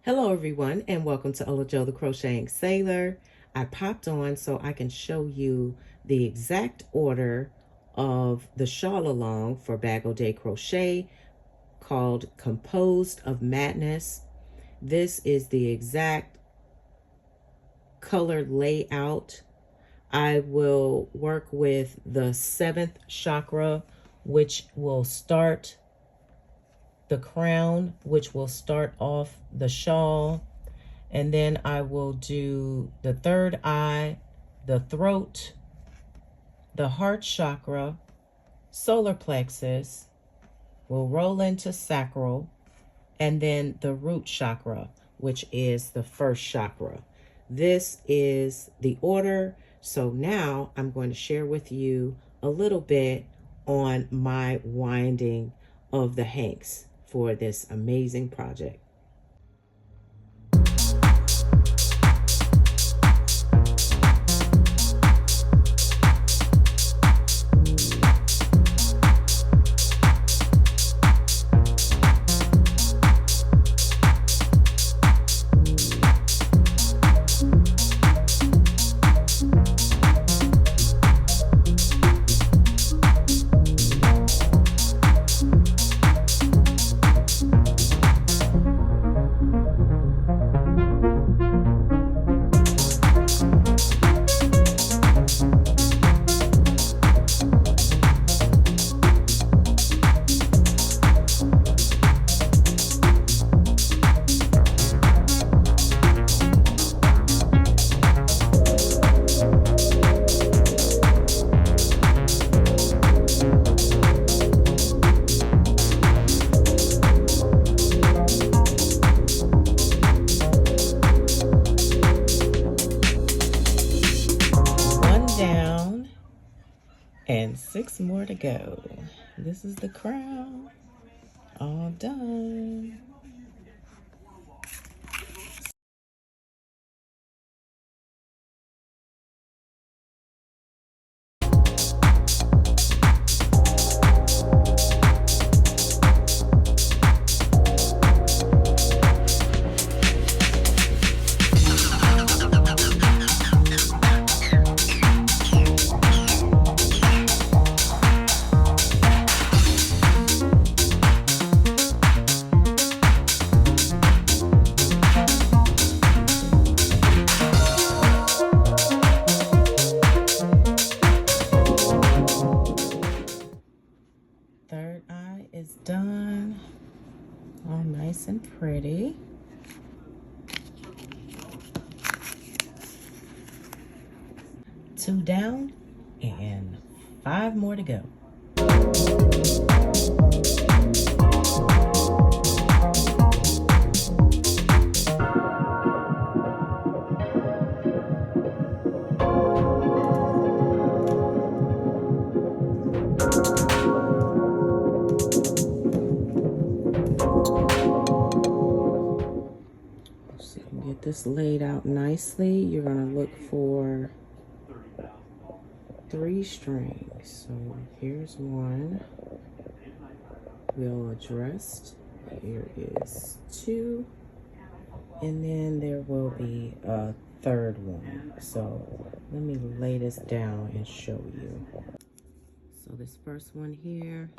Hello everyone and welcome to Olajo the Crocheting Sailor. I popped on so I can show you the exact order of the shawl along for Bag O' Day Crochet called Composed of Madness. This is the exact color layout. I will work with the 7th chakra, which will start the crown, which will start off the shawl, and then I will do the 3rd eye, the throat, the heart chakra, solar plexus, will roll into sacral, and then the root chakra, which is the 1st chakra. This is the order. So now I'm going to share with you a little bit on my winding of the hanks for this amazing project. And 6 more to go. This is the crown, all done. Done, all nice and pretty. Two down and 5 more to go. This laid out nicely. You're going to look for 3 strings. So here's one, well addressed. Here is 2, and then there will be a 3rd one. So let me lay this down and show you. So this first one here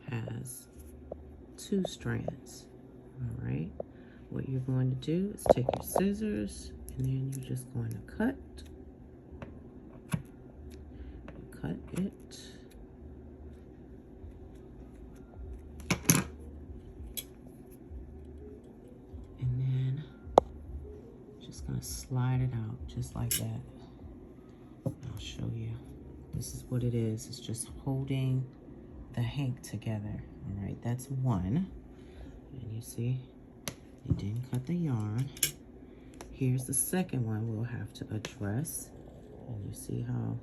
has 2 strands. All right. What you're going to do is take your scissors and then you're just going to cut it. And then just going to slide it out just like that. I'll show you. This is what it is. It's just holding the hank together. All right, that's one. And you see, you didn't cut the yarn. Here's the second one we'll have to address. And you see how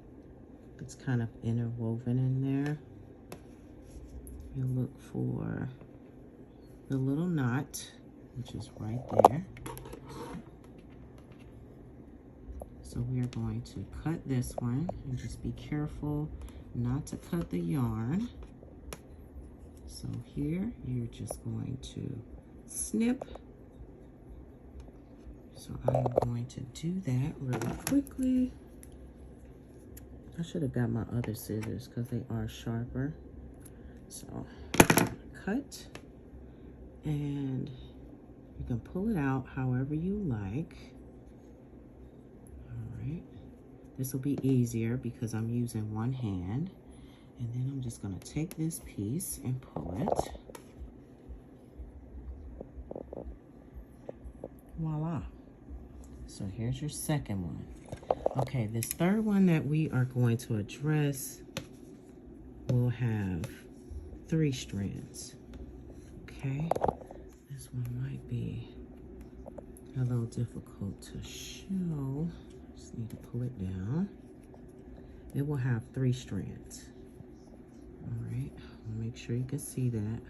it's kind of interwoven in there. You look for the little knot, which is right there. So we are going to cut this one and just be careful not to cut the yarn. So here, you're just going to snip. So I'm going to do that really quickly. I should have got my other scissors because they are sharper. So cut, and you can pull it out however you like. All right, this will be easier because I'm using one hand. And then I'm just going to take this piece and pull it. Voila. So here's your second one. Okay, this third one that we are going to address will have 3 strands. Okay, this one might be a little difficult to show. Just need to pull it down. It will have 3 strands. All right, make sure you can see that.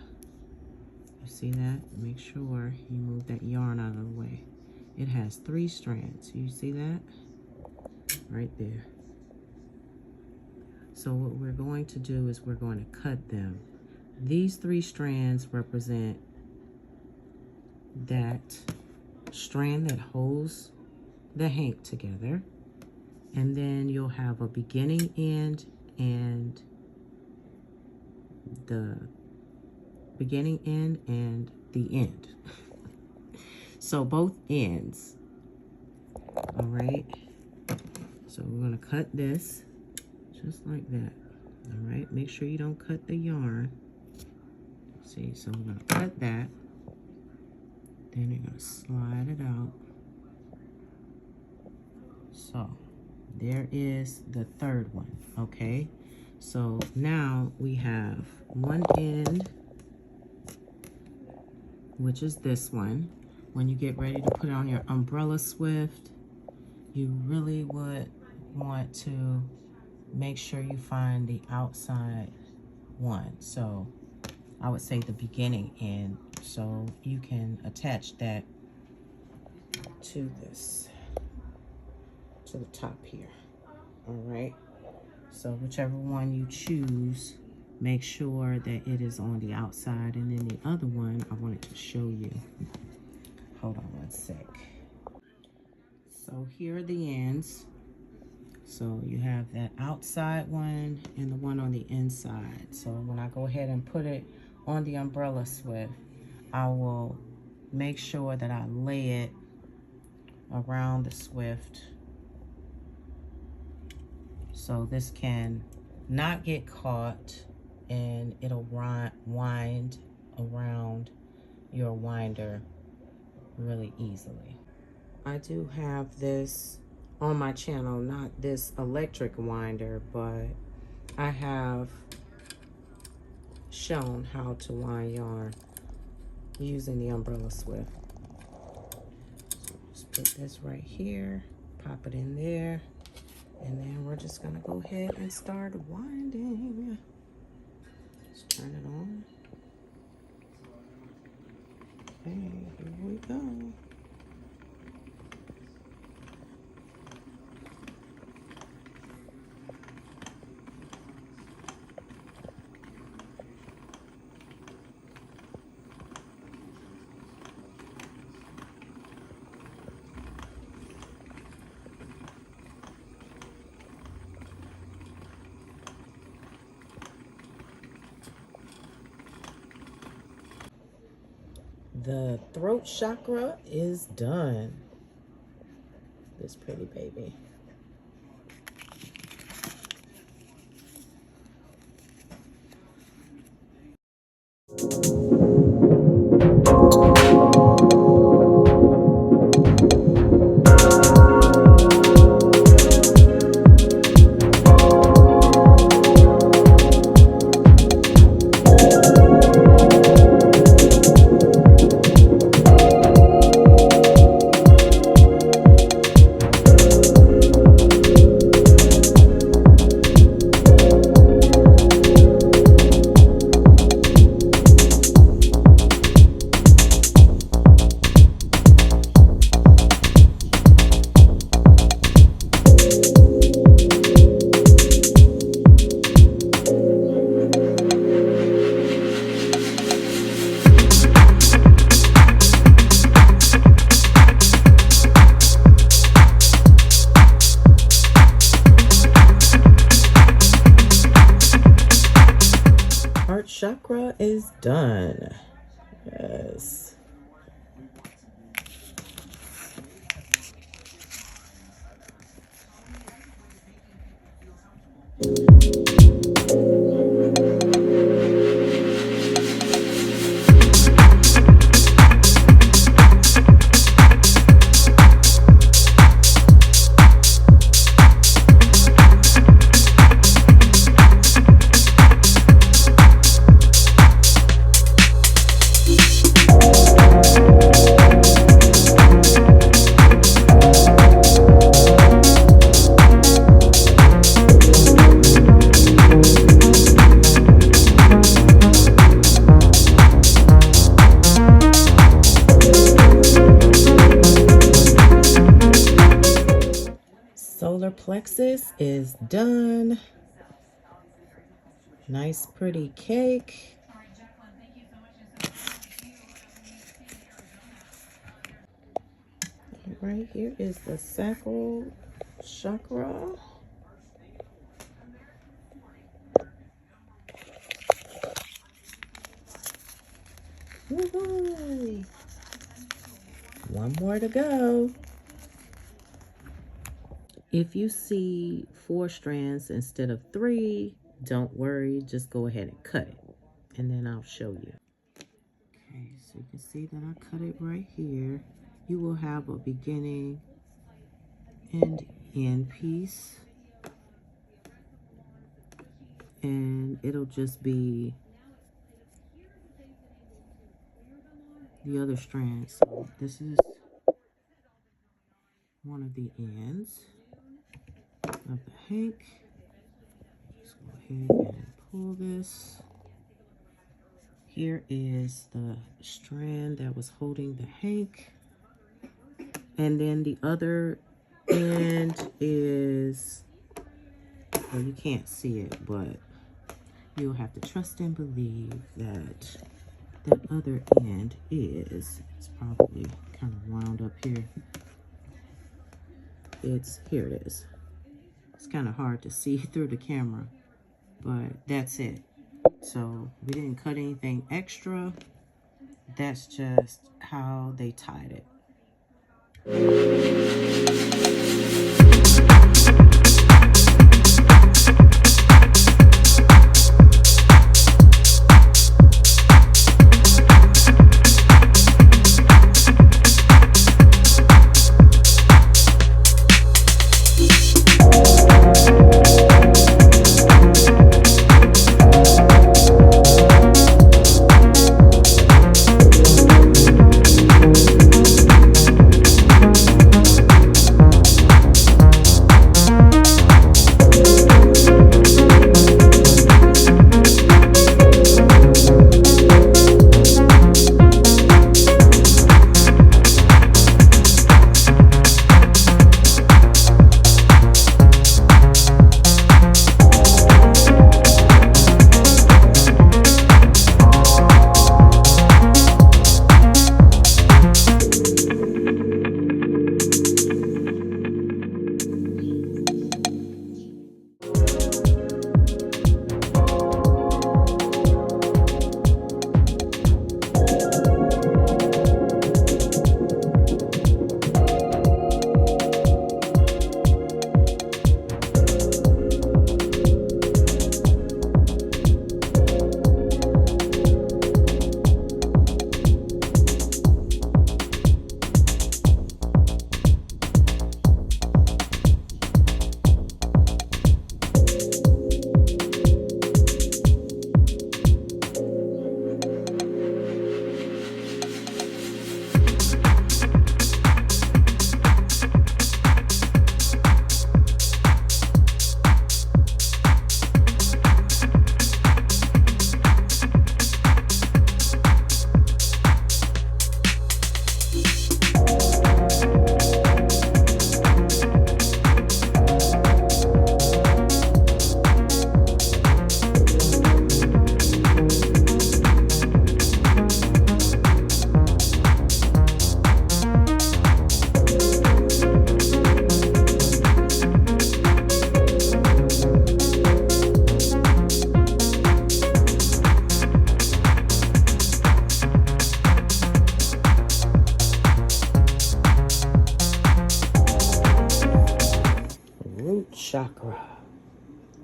You see that? Make sure you move that yarn out of the way. It has 3 strands. You see that? Right there. So what we're going to do is we're going to cut them. These 3 strands represent that strand that holds the hank together. And then you'll have a beginning end and the beginning end and the end. So both ends. All right, so we're going to cut this just like that. All right, make sure you don't cut the yarn. See, so we're going to cut that, then you're going to slide it out. So there is the third one. Okay, so now we have one end, which is this one. When you get ready to put it on your umbrella swift, you really would want to make sure you find the outside one. So I would say the beginning end, so you can attach that to this, to the top here. All right, so whichever one you choose, make sure that it is on the outside. And then the other one I wanted to show you. Hold on one sec. So here are the ends. So you have that outside one and the one on the inside. So when I go ahead and put it on the umbrella swift, I will make sure that I lay it around the swift so this can not get caught, and it'll wind around your winder really easily. I do have this on my channel, not this electric winder, but I have shown how to wind yarn using the umbrella swift. So just put this right here, pop it in there, and then we're just gonna go ahead and start winding. Let's turn it on. Okay, here we go. The throat chakra is done. This pretty baby. Yes. Plexus is done. Nice pretty cake. Right here is the sacral chakra. Woo-hoo. One more to go. If you see 4 strands instead of 3, don't worry, just go ahead and cut it, and then I'll show you. Okay, so you can see that I cut it right here. You will have a beginning and end piece, and it'll just be the other strand. So this is one of the ends of the hank. Just go ahead and pull this. Here is the strand that was holding the hank, and then the other end is, well, you can't see it, but you'll have to trust and believe that that other end is, it's probably kind of wound up here. Here it is. It's kind of hard to see through the camera, but that's it. So we didn't cut anything extra. That's just how they tied it.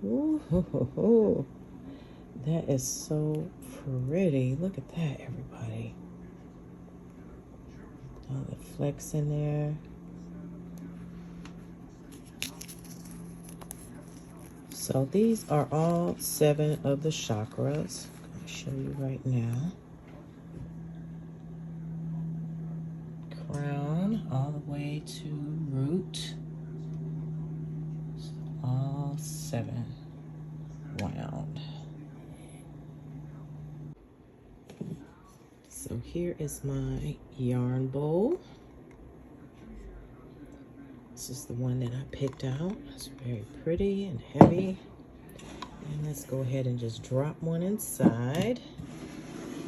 Ooh, that is so pretty. Look at that, everybody. All the flecks in there. So these are all 7 of the chakras. I'm going to show you right now. Crown all the way to root. So all 7 wound. So here is my yarn bowl. This is the one that I picked out. It's very pretty and heavy. And let's go ahead and just drop one inside.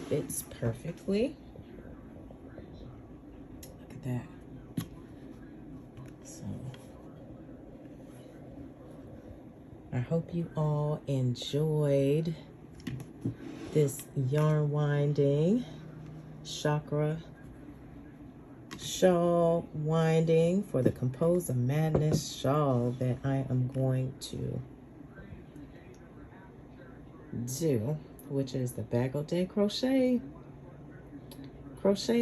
Fits perfectly. Look at that. So I hope you all enjoyed this yarn winding chakra shawl winding for the Compose of Madness shawl that I am going to do, which is the Bagel Day crochet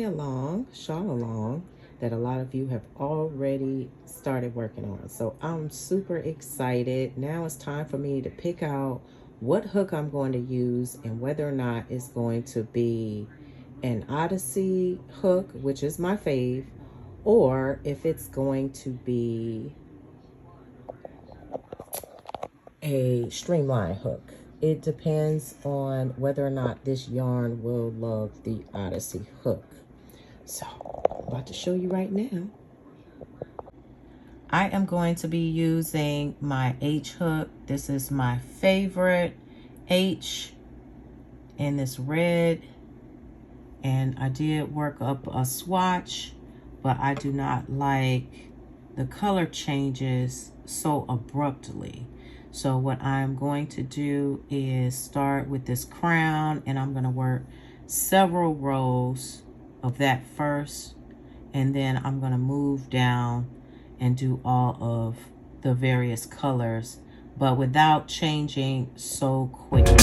along, shawl along, that a lot of you have already started working on. So I'm super excited. Now it's time for me to pick out what hook I'm going to use and whether or not it's going to be an Odyssey hook, which is my fave, or if it's going to be a streamline hook. It depends on whether or not this yarn will love the Odyssey hook. So I'm about to show you right now. I am going to be using my H hook. This is my favorite H in this red. And I did work up a swatch, but I do not like the color changes so abruptly. So what I'm going to do is start with this crown, and I'm going to work several rows of that first, and then I'm going to move down and do all of the various colors, but without changing so quickly.